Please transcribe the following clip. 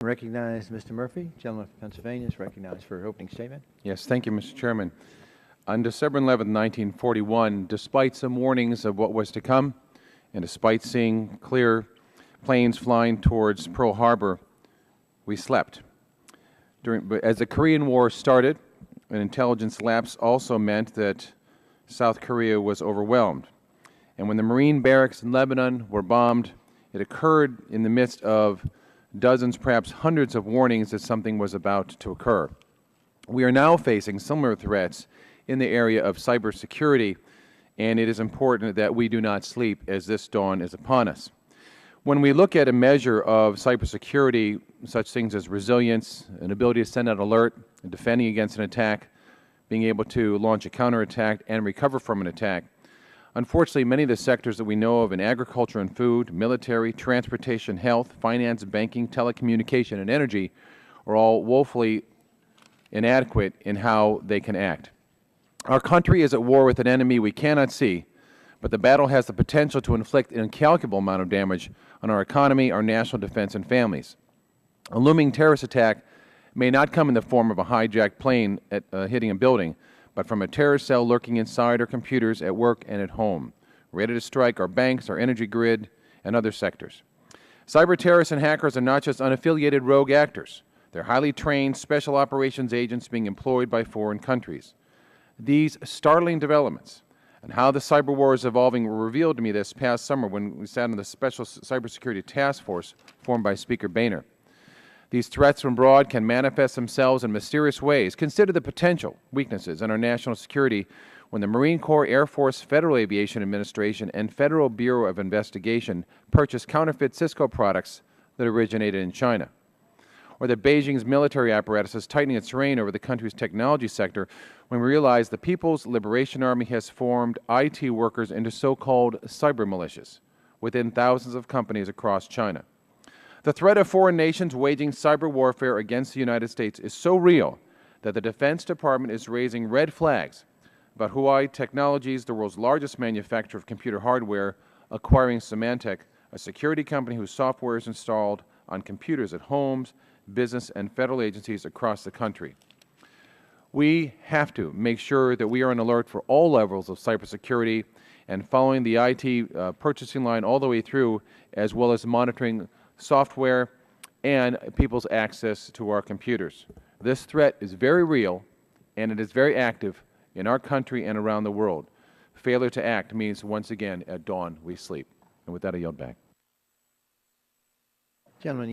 Recognize Mr. Murphy. Gentleman from Pennsylvania is recognized for an opening statement. Yes, thank you, Mr. Chairman. On December 11, 1941, despite some warnings of what was to come, and despite seeing clear planes flying towards Pearl Harbor, we slept. As the Korean War started, an intelligence lapse also meant that South Korea was overwhelmed. And when the Marine barracks in Lebanon were bombed, it occurred in the midst of dozens, perhaps hundreds of warnings that something was about to occur. We are now facing similar threats in the area of cybersecurity, and it is important that we do not sleep as this dawn is upon us. When we look at a measure of cybersecurity, such things as resilience, an ability to send out an alert, defending against an attack, being able to launch a counterattack and recover from an attack, unfortunately, many of the sectors that we know of in agriculture and food, military, transportation, health, finance, banking, telecommunication, and energy are all woefully inadequate in how they can act. Our country is at war with an enemy we cannot see, but the battle has the potential to inflict an incalculable amount of damage on our economy, our national defense, and families. A looming terrorist attack may not come in the form of a hijacked plane hitting a building, but from a terrorist cell lurking inside our computers at work and at home, ready to strike our banks, our energy grid, and other sectors. Cyber terrorists and hackers are not just unaffiliated rogue actors. They're highly trained special operations agents being employed by foreign countries. These startling developments and how the cyber war is evolving were revealed to me this past summer when we sat on the Special Cybersecurity Task Force formed by Speaker Boehner. These threats from abroad can manifest themselves in mysterious ways. Consider the potential weaknesses in our national security when the Marine Corps, Air Force, Federal Aviation Administration, and Federal Bureau of Investigation purchased counterfeit Cisco products that originated in China. Or that Beijing's military apparatus is tightening its rein over the country's technology sector when we realize the People's Liberation Army has formed IT workers into so-called cyber militias within thousands of companies across China. The threat of foreign nations waging cyber warfare against the United States is so real that the Defense Department is raising red flags about Huawei Technologies, the world's largest manufacturer of computer hardware, acquiring Symantec, a security company whose software is installed on computers at homes, business, and federal agencies across the country. We have to make sure that we are on alert for all levels of cybersecurity and following the IT purchasing line all the way through, as well as monitoring software and people's access to our computers. This threat is very real, and it is very active in our country and around the world. Failure to act means, once again, at dawn we sleep. And with that, I yield back. Gentlemen.